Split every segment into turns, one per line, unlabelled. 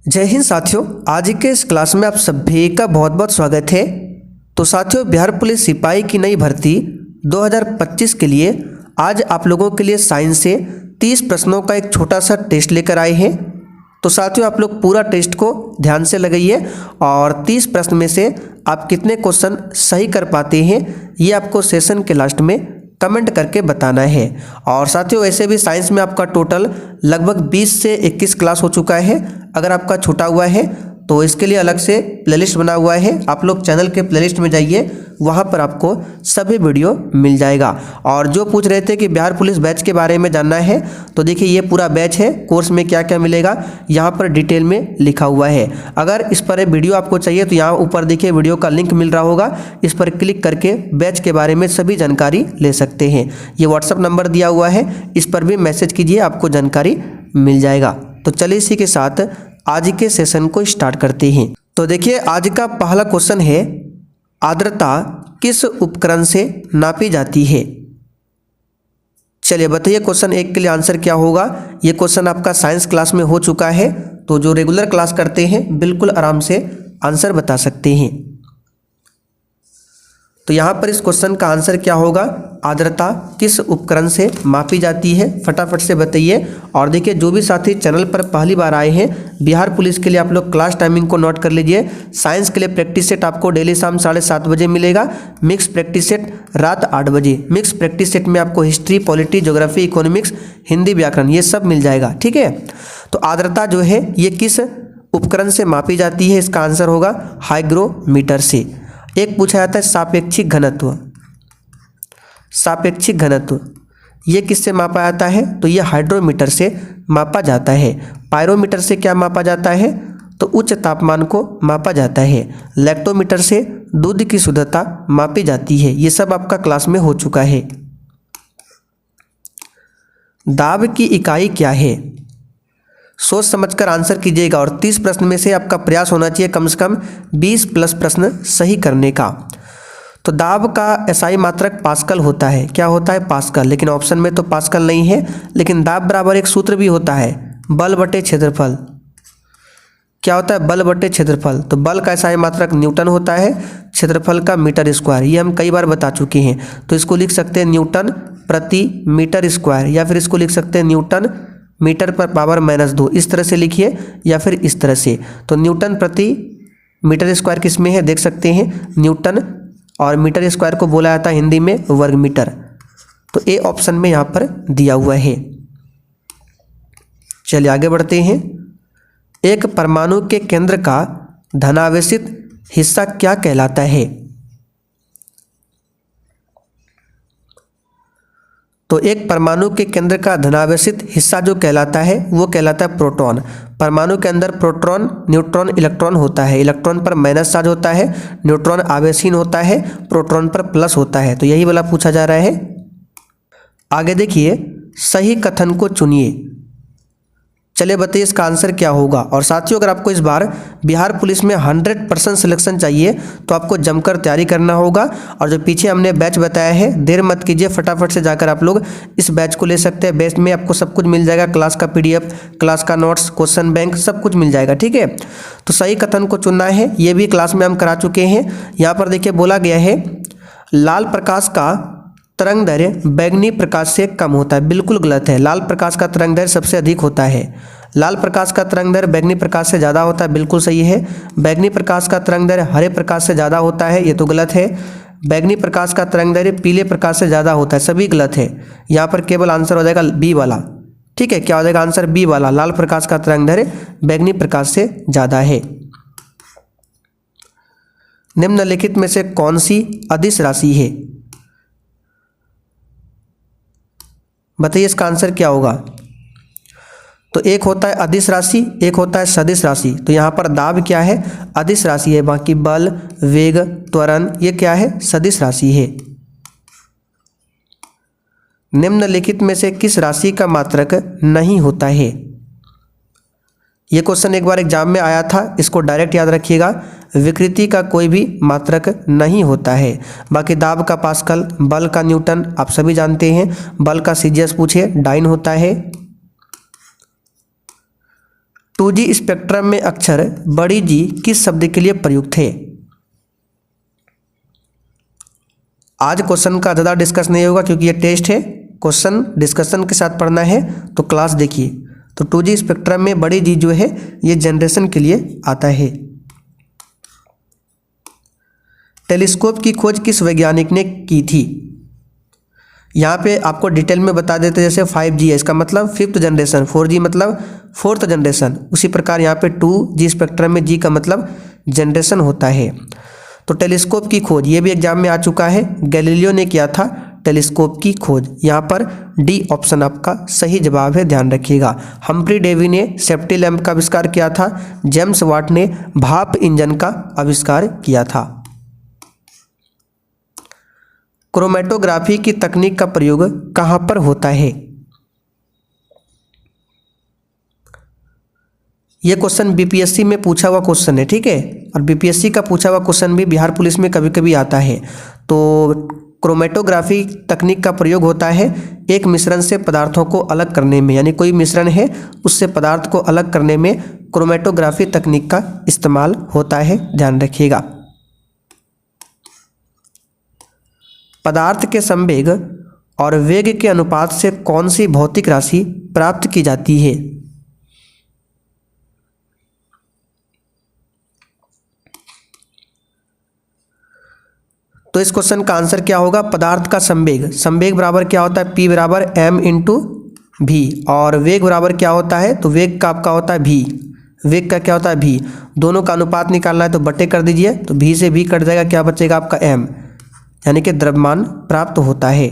जय हिंद साथियों, आज के इस क्लास में आप सभी का बहुत बहुत स्वागत है। तो साथियों, बिहार पुलिस सिपाही की नई भर्ती 2025 के लिए आज आप लोगों के लिए साइंस से 30 प्रश्नों का एक छोटा सा टेस्ट लेकर आए हैं। तो साथियों, आप लोग पूरा टेस्ट को ध्यान से लगाइए और 30 प्रश्न में से आप कितने क्वेश्चन सही कर पाते हैं ये आपको सेशन के लास्ट में कमेंट करके बताना है। और साथियों, वैसे भी साइंस में आपका टोटल लगभग 20 से 21 क्लास हो चुका है। अगर आपका छूटा हुआ है तो इसके लिए अलग से प्लेलिस्ट बना हुआ है, आप लोग चैनल के प्लेलिस्ट में जाइए, वहाँ पर आपको सभी वीडियो मिल जाएगा। और जो पूछ रहे थे कि बिहार पुलिस बैच के बारे में जानना है, तो देखिए ये पूरा बैच है, कोर्स में क्या क्या मिलेगा यहाँ पर डिटेल में लिखा हुआ है। अगर इस पर वीडियो आपको चाहिए तो यहाँ ऊपर देखिए वीडियो का लिंक मिल रहा होगा, इस पर क्लिक करके बैच के बारे में सभी जानकारी ले सकते हैं। ये व्हाट्सअप नंबर दिया हुआ है, इस पर भी मैसेज कीजिए, आपको जानकारी मिल जाएगा। तो चलिए इसी के साथ आज के सेशन को स्टार्ट करते हैं। तो देखिए आज का पहला क्वेश्चन है, आर्द्रता किस उपकरण से नापी जाती है? चलिए बताइए क्वेश्चन 1 के लिए आंसर क्या होगा। ये क्वेश्चन आपका साइंस क्लास में हो चुका है, तो जो रेगुलर क्लास करते हैं बिल्कुल आराम से आंसर बता सकते हैं। तो यहाँ पर इस क्वेश्चन का आंसर क्या होगा, आर्द्रता किस उपकरण से मापी जाती है, फटाफट से बताइए। और देखिए जो भी साथी चैनल पर पहली बार आए हैं, बिहार पुलिस के लिए आप लोग क्लास टाइमिंग को नोट कर लीजिए। साइंस के लिए प्रैक्टिस सेट आपको डेली शाम 7:30 बजे मिलेगा, मिक्स प्रैक्टिस सेट रात 8 बजे। मिक्स प्रैक्टिस सेट में आपको history, polity, geography, economics, Hindi, व्याकरण ये सब मिल जाएगा, ठीक है। तो आर्द्रता जो है ये किस उपकरण से मापी जाती है, इसका आंसर होगा हाइग्रोमीटर से। एक पूछा जाता है सापेक्षिक घनत्व। सापेक्षिक घनत्व ये किससे मापा जाता है, तो ये हाइड्रोमीटर से मापा जाता है। पायरोमीटर से क्या मापा जाता है, तो उच्च तापमान को मापा जाता है। लैक्टोमीटर से दूध की शुद्धता मापी जाती है। ये सब आपका क्लास में हो चुका है। दाब की इकाई क्या है? सोच समझकर आंसर कीजिएगा और 30 प्रश्न में से आपका प्रयास होना चाहिए कम से कम 20+ प्रश्न सही करने का। तो दाब का एसआई मात्रक पास्कल होता है। क्या होता है? पास्कल। लेकिन ऑप्शन में तो पास्कल नहीं है, लेकिन दाब बराबर एक सूत्र भी होता है, बल बटे क्षेत्रफल। क्या होता है? बल बटे क्षेत्रफल। तो बल का एसआई मात्रक न्यूटन होता है, क्षेत्रफल का मीटर स्क्वायर। ये हम कई बार बता चुके हैं। तो इसको लिख सकते हैं न्यूटन प्रति मीटर स्क्वायर, या फिर इसको लिख सकते हैं न्यूटन मीटर पर पावर -2। इस तरह से लिखिए या फिर इस तरह से। तो न्यूटन प्रति मीटर स्क्वायर किस में है देख सकते हैं, न्यूटन, और मीटर स्क्वायर को बोला जाता है हिंदी में वर्ग मीटर। तो ए ऑप्शन में यहाँ पर दिया हुआ है। चलिए आगे बढ़ते हैं। एक परमाणु के केंद्र का धनावेशित हिस्सा क्या कहलाता है? तो एक परमाणु के केंद्र का धनावेशित हिस्सा जो कहलाता है वो कहलाता है प्रोटॉन। परमाणु के अंदर प्रोटॉन, न्यूट्रॉन, इलेक्ट्रॉन होता है। इलेक्ट्रॉन पर माइनस चार्ज होता है, न्यूट्रॉन आवेशहीन होता है, प्रोटॉन पर प्लस होता है। तो यही वाला पूछा जा रहा है। आगे देखिए, सही कथन को चुनिए। चलिए बताइए इसका आंसर क्या होगा। और साथियों, अगर आपको इस बार बिहार पुलिस में 100% सिलेक्शन चाहिए तो आपको जमकर तैयारी करना होगा। और जो पीछे हमने बैच बताया है, देर मत कीजिए, फटाफट से जाकर आप लोग इस बैच को ले सकते हैं। बैच में आपको सब कुछ मिल जाएगा, क्लास का PDF, क्लास का नोट्स, क्वेश्चन बैंक, सब कुछ मिल जाएगा, ठीक है। तो सही कथन को चुनना है, ये भी क्लास में हम करा चुके हैं। यहाँ पर देखिए बोला गया है, लाल प्रकाश का तरंग दैर्घ्य बैंगनी प्रकाश से कम होता है। बिल्कुल गलत है। लाल प्रकाश का तरंग दैर्घ्य सबसे अधिक होता है। लाल प्रकाश का तरंग दैर्घ्य बैंगनी प्रकाश से ज़्यादा होता है, बिल्कुल सही है। बैंगनी प्रकाश का तरंग दैर्घ्य हरे प्रकाश से ज़्यादा होता है, ये तो गलत है। बैंगनी प्रकाश का तरंग दैर्घ्य पीले प्रकाश से ज़्यादा होता है, सभी गलत है। यहाँ पर केवल आंसर हो जाएगा बी वाला, ठीक है। क्या हो जाएगा आंसर? बी वाला। लाल प्रकाश का तरंग दैर्घ्य बैंगनी प्रकाश से ज़्यादा है। निम्नलिखित में से कौन सी अदिश राशि है? बताइए इसका आंसर क्या होगा। तो एक होता है अदिश राशि, एक होता है सदिश राशि। तो यहाँ पर दाब क्या है? अदिश राशि है। बाकी बल, वेग, त्वरण ये क्या है? सदिश राशि है। निम्नलिखित में से किस राशि का मात्रक नहीं होता है? ये क्वेश्चन एक बार एग्जाम में आया था, इसको डायरेक्ट याद रखिएगा। विकृति का कोई भी मात्रक नहीं होता है। बाकी दाब का पास्कल, बल का न्यूटन आप सभी जानते हैं, बल का सीजीएस पूछे डाइन होता है। 2G स्पेक्ट्रम में अक्षर बड़ी जी किस शब्द के लिए प्रयुक्त है? आज क्वेश्चन का ज़्यादा डिस्कस नहीं होगा क्योंकि ये टेस्ट है, क्वेश्चन डिस्कशन के साथ पढ़ना है, तो क्लास देखिए। तो 2G स्पेक्ट्रम में बड़ी जी जो है ये जनरेशन के लिए आता है। टेलीस्कोप की खोज किस वैज्ञानिक ने की थी? यहाँ पे आपको डिटेल में बता देते, जैसे 5G है इसका मतलब 5th जनरेशन, 4G मतलब 4th जनरेशन, उसी प्रकार यहाँ पे 2G स्पेक्ट्रम में G का मतलब जनरेशन होता है। तो टेलीस्कोप की खोज ये भी एग्जाम में आ चुका है, गैलीलियो ने किया था टेलीस्कोप की खोज। यहाँ पर डी ऑप्शन आपका सही जवाब है, ध्यान रखिएगा। हम्फ्री डेवी ने सेफ्टी लैंप का आविष्कार किया था। जेम्स वाट ने भाप इंजन का आविष्कार किया था। क्रोमेटोग्राफी की तकनीक का प्रयोग कहाँ पर होता है? यह क्वेश्चन बीपीएससी में पूछा हुआ क्वेश्चन है, ठीक है, और बीपीएससी का पूछा हुआ क्वेश्चन भी बिहार पुलिस में कभी कभी आता है। तो क्रोमेटोग्राफी तकनीक का प्रयोग होता है एक मिश्रण से पदार्थों को अलग करने में, यानी कोई मिश्रण है उससे पदार्थ को अलग करने में क्रोमेटोग्राफी तकनीक का इस्तेमाल होता है, ध्यान रखिएगा। पदार्थ के संवेग और वेग के अनुपात से कौन सी भौतिक राशि प्राप्त की जाती है? तो इस क्वेश्चन का आंसर क्या होगा? पदार्थ का संवेग, संवेग बराबर क्या होता है? P बराबर m इंटू भी, और वेग बराबर क्या होता है? तो वेग का आपका होता है v, वेग का क्या होता है v। दोनों का अनुपात निकालना है तो बटे कर दीजिए, तो v से v कट जाएगा, क्या बचेगा आपका m, यानी कि द्रव्यमान प्राप्त होता है।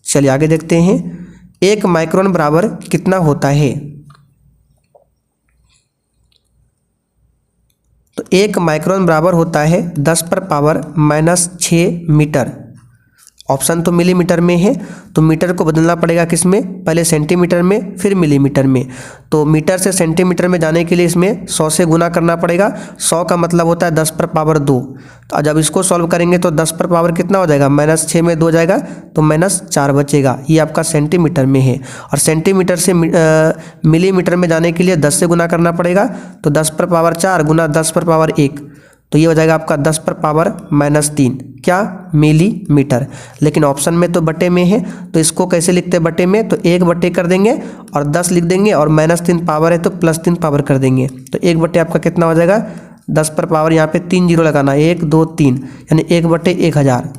चलिए आगे देखते हैं। 1 माइक्रोन बराबर कितना होता है? तो 1 माइक्रोन बराबर होता है 10⁻⁻6 मीटर। ऑप्शन तो मिलीमीटर में है, तो मीटर को बदलना पड़ेगा किस में? पहले सेंटीमीटर में, फिर मिलीमीटर में। तो मीटर से सेंटीमीटर में जाने के लिए इसमें 100 से गुना करना पड़ेगा। 100 का मतलब होता है 10⁻2। तो जब इसको सॉल्व करेंगे तो 10 कितना हो जाएगा? -6 में 2 जाएगा तो -4 बचेगा। ये आपका सेंटीमीटर में है, और सेंटीमीटर से मिलीमीटर में जाने के लिए 10 से गुना करना पड़ेगा, तो 10⁻4 गुना 10⁻1, तो ये हो जाएगा आपका 10⁻−3, क्या? मिलीमीटर। लेकिन ऑप्शन में तो बटे में है, तो इसको कैसे लिखते हैं बटे में? तो 1 बटे कर देंगे और 10 लिख देंगे, और -3 पावर है तो +3 पावर कर देंगे, तो 1 बटे आपका कितना हो जाएगा? 10 पर पावर यहाँ पे 3 जीरो लगाना, 1 2 3, यानी 1 बटे 1000।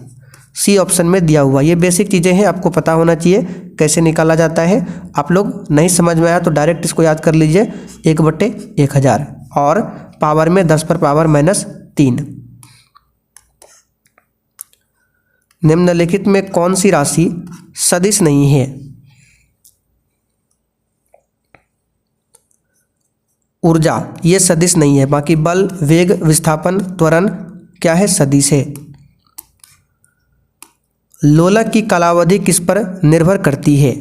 सी ऑप्शन में दिया हुआ। ये बेसिक चीज़ें हैं, आपको पता होना चाहिए कैसे निकाला जाता है। आप लोग नहीं समझ में आया तो डायरेक्ट इसको याद कर लीजिए, 1 बटे 1000, और पावर में 10⁻−3। निम्नलिखित में कौन सी राशि सदिश नहीं है? ऊर्जा ये सदिश नहीं है, बाकी बल, वेग, विस्थापन, त्वरण क्या है? सदिश है। लोलक की कालावधि किस पर निर्भर करती है?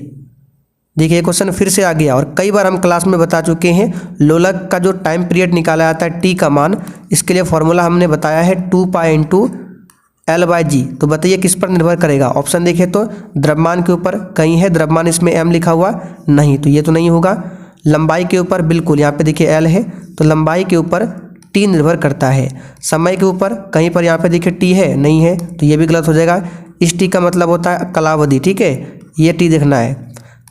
देखिए क्वेश्चन फिर से आ गया, और कई बार हम क्लास में बता चुके हैं। लोलक का जो टाइम पीरियड निकाला जाता है टी का मान, इसके लिए फॉर्मूला हमने बताया है 2π × L/G। तो बताइए किस पर निर्भर करेगा? ऑप्शन देखें तो द्रव्यमान के ऊपर, कहीं है द्रव्यमान इसमें m लिखा हुआ? नहीं, तो ये तो नहीं होगा। लंबाई के ऊपर, बिल्कुल, यहाँ पे देखिए L है, तो लंबाई के ऊपर T निर्भर करता है। समय के ऊपर कहीं पर यहाँ पे देखिए T है? नहीं है, तो ये भी गलत हो जाएगा। इस T का मतलब होता है कालावधि, ठीक है, ये T देखना है।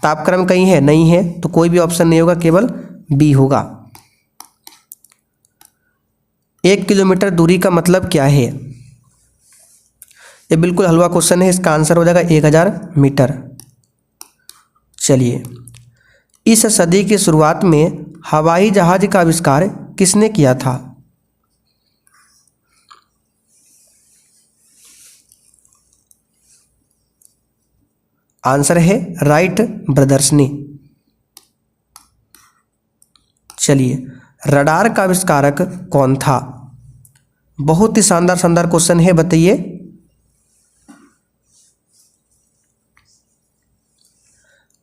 तापक्रम कहीं है? नहीं है, तो कोई भी ऑप्शन नहीं होगा, केवल बी होगा। 1 किलोमीटर दूरी का मतलब क्या है? ये बिल्कुल हलवा क्वेश्चन है, इसका आंसर हो जाएगा 1000 मीटर। चलिए, इस सदी की शुरुआत में हवाई जहाज का आविष्कार किसने किया था? आंसर है राइट ब्रदर्स ने। चलिए, रडार का आविष्कारक कौन था? बहुत ही शानदार शानदार क्वेश्चन है, बताइए।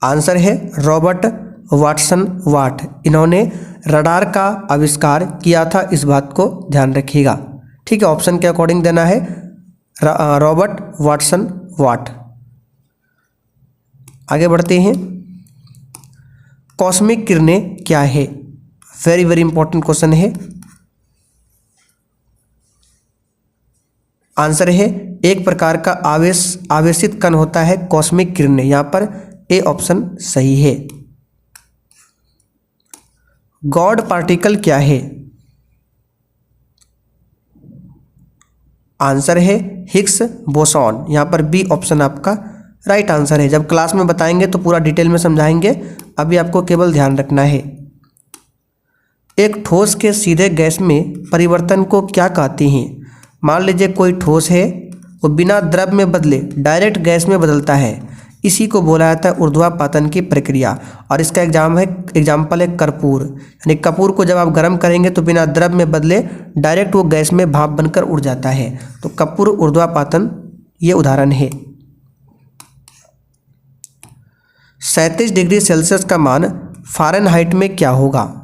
आंसर है रॉबर्ट वाटसन वाट। इन्होंने रडार का आविष्कार किया था, इस बात को ध्यान रखिएगा, ठीक है। ऑप्शन के अकॉर्डिंग देना है, रॉबर्ट वाटसन वाट। आगे बढ़ते हैं। कॉस्मिक किरणें क्या है? वेरी वेरी इंपॉर्टेंट क्वेश्चन है। आंसर है एक प्रकार का आवेशित कण होता है कॉस्मिक किरणें। यहां पर ए ऑप्शन सही है। गॉड पार्टिकल क्या है? आंसर है हिग्स बोसॉन। यहां पर बी ऑप्शन आपका राइट आंसर है। जब क्लास में बताएंगे तो पूरा डिटेल में समझाएंगे, अभी आपको केवल ध्यान रखना है। एक ठोस के सीधे गैस में परिवर्तन को क्या कहते हैं? मान लीजिए कोई ठोस है, वो बिना द्रव में बदले डायरेक्ट गैस में बदलता है, इसी को बोला जाता है ऊर्ध्वापातन की प्रक्रिया। और इसका एग्जाम्पल है कर्पूर। यानी कपूर को जब आप गर्म करेंगे तो बिना द्रव में बदले डायरेक्ट वो गैस में भाप बनकर उड़ जाता है, तो कपूर ऊर्ध्वापातन ये उदाहरण है। 37 डिग्री सेल्सियस का मान फ़ारेनहाइट में क्या होगा?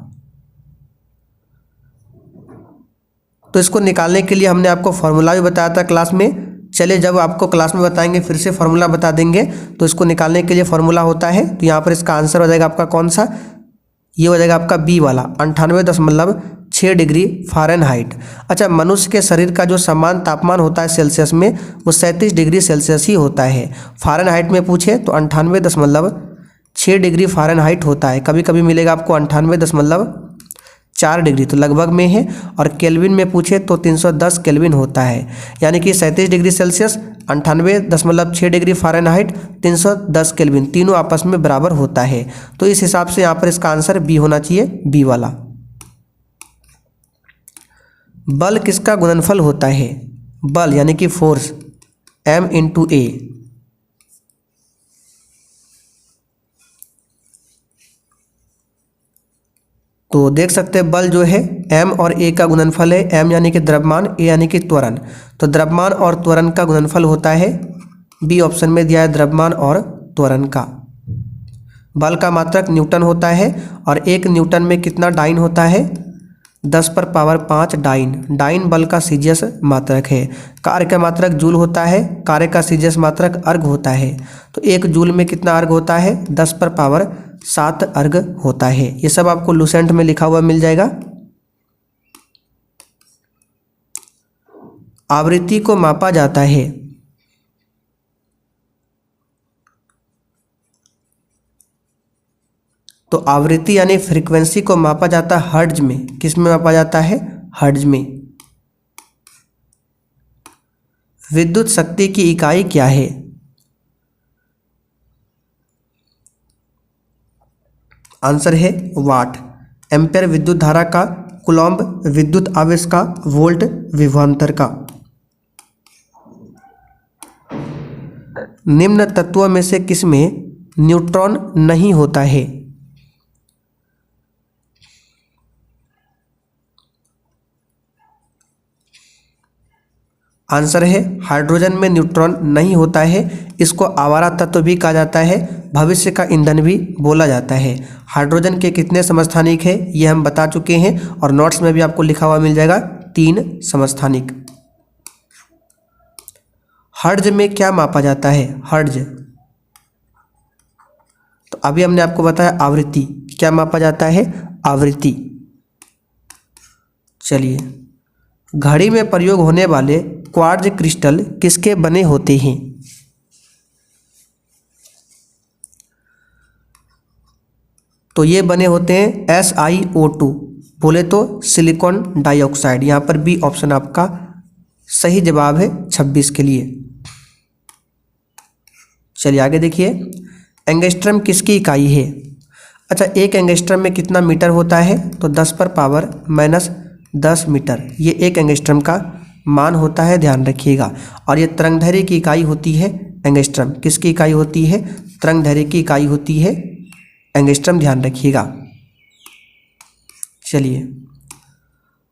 तो इसको निकालने के लिए हमने आपको फॉर्मूला भी बताया था क्लास में। चलिए जब आपको क्लास में बताएंगे फिर से फॉर्मूला बता देंगे। तो इसको निकालने के लिए फॉर्मूला होता है, तो यहाँ पर इसका आंसर हो जाएगा आपका कौन सा? ये हो जाएगा आपका बी वाला 98.6 डिग्री फ़ारेनहाइट। अच्छा, मनुष्य के शरीर का जो समान तापमान होता है सेल्सियस में वो 37 डिग्री सेल्सियस ही होता है। फ़ारेनहाइट में पूछे तो 98.6 डिग्री फ़ारेनहाइट होता है। कभी कभी मिलेगा आपको 98.4 डिग्री, तो लगभग में है। और केल्विन में पूछे तो 310 केल्विन होता है। यानी कि 37 degree Celsius, 98.6 degree Fahrenheit, 310 kelvin, तीनों आपस में बराबर होता है। तो इस हिसाब से यहाँ पर इसका आंसर बी होना चाहिए, बी वाला। बल किसका गुणनफल होता है? बल यानी कि फोर्स, M/A। तो देख सकते हैं बल जो है m और a का गुणनफल है। m यानी कि द्रव्यमान, a यानी कि त्वरण। तो द्रव्यमान और त्वरण का गुणनफल होता है, बी ऑप्शन में दिया है द्रव्यमान और त्वरण का। बल का मात्रक न्यूटन होता है और 1 न्यूटन में कितना डाइन होता है? 10⁵ डाइन। डाइन बल का सीजीएस मात्रक है। कार्य का मात्रक जूल होता है, कार्य का सीजीएस मात्रक अर्ग होता है। तो 1 जूल में कितना अर्ग होता है? 10⁻7 अर्ग होता है। ये सब आपको लुसेंट में लिखा हुआ मिल जाएगा। आवृत्ति को मापा जाता है। तो आवृत्ति यानी फ्रीक्वेंसी को मापा जाता है हर्ट्ज में। किस में मापा जाता है? हर्ट्ज में। विद्युत शक्ति की इकाई क्या है? आंसर है वाट। एम्पेयर विद्युत धारा का, कूलॉम्ब विद्युत आवेश का, वोल्ट विभवांतर का। निम्न तत्वों में से किसमें न्यूट्रॉन नहीं होता है? आंसर है हाइड्रोजन में न्यूट्रॉन नहीं होता है। इसको आवारा तत्व भी कहा जाता है, भविष्य का ईंधन भी बोला जाता है। हाइड्रोजन के कितने समस्थानिक है ये हम बता चुके हैं और नोट्स में भी आपको लिखा हुआ मिल जाएगा, 3 समस्थानिक। हर्ट्ज में क्या मापा जाता है? हर्ट्ज, तो अभी हमने आपको बताया आवृत्ति। क्या मापा जाता है? आवृत्ति। चलिए, घड़ी में प्रयोग होने वाले क्वार्ट्ज क्रिस्टल किसके बने होते हैं? तो ये बने होते हैं SiO2, बोले तो सिलिकॉन डाइऑक्साइड। यहाँ पर बी ऑप्शन आपका सही जवाब है 26 के लिए। चलिए आगे देखिए, एंगस्ट्रम किसकी इकाई है? अच्छा, 1 एंगस्ट्रम में कितना मीटर होता है? तो 10⁻10 मीटर, ये 1 एंगस्ट्रम का मान होता है, ध्यान रखिएगा। और ये तरंगदैर्घ्य की इकाई होती है एंगस्ट्रम। किसकी इकाई होती है? तरंगदैर्घ्य की इकाई होती है एंगस्ट्रम, ध्यान रखिएगा। चलिए,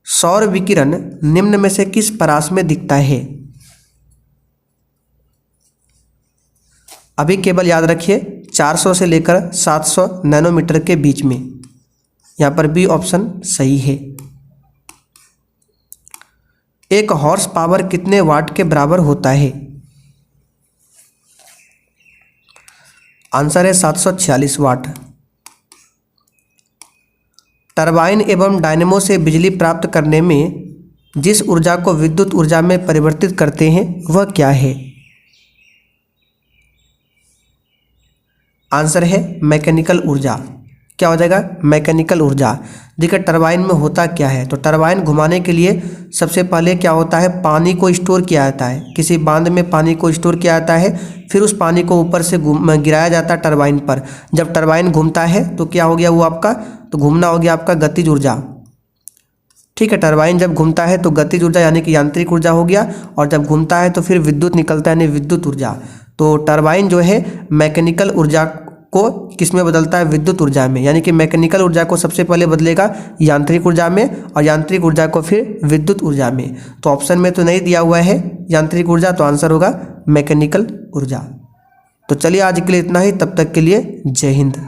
सौर विकिरण निम्न में से किस परास में दिखता है? अभी केवल याद रखिए 400 से लेकर 700 नैनोमीटर के बीच में। यहाँ पर बी ऑप्शन सही है। 1 हॉर्स पावर कितने वाट के बराबर होता है? आंसर है 746 वाट। टरबाइन एवं डायनेमो से बिजली प्राप्त करने में जिस ऊर्जा को विद्युत ऊर्जा में परिवर्तित करते हैं वह क्या है? आंसर है मैकेनिकल ऊर्जा। क्या हो जाएगा? मैकेनिकल ऊर्जा। देखिए टरबाइन में होता क्या है, तो टरबाइन घुमाने के लिए सबसे पहले क्या होता है, पानी को स्टोर किया जाता है, किसी बांध में पानी को स्टोर किया जाता है, फिर उस पानी को ऊपर से गिराया जाता है टरबाइन पर। जब टरबाइन घूमता है तो क्या हो गया वो आपका, तो घूमना हो गया आपका गतिज ऊर्जा। ठीक है, टरबाइन जब घूमता है तो गतिज ऊर्जा यानी कि यांत्रिक ऊर्जा हो गया, और जब घूमता है तो फिर विद्युत निकलता है यानी विद्युत ऊर्जा। तो टरबाइन जो है मैकेनिकल ऊर्जा को किस में बदलता है? विद्युत ऊर्जा में, यानी कि मैकेनिकल ऊर्जा को सबसे पहले बदलेगा यांत्रिक ऊर्जा में, और यांत्रिक ऊर्जा को फिर विद्युत ऊर्जा में। तो ऑप्शन में तो नहीं दिया हुआ है यांत्रिक ऊर्जा, तो आंसर होगा मैकेनिकल ऊर्जा। तो चलिए आज के लिए इतना ही, तब तक के लिए जय हिंद।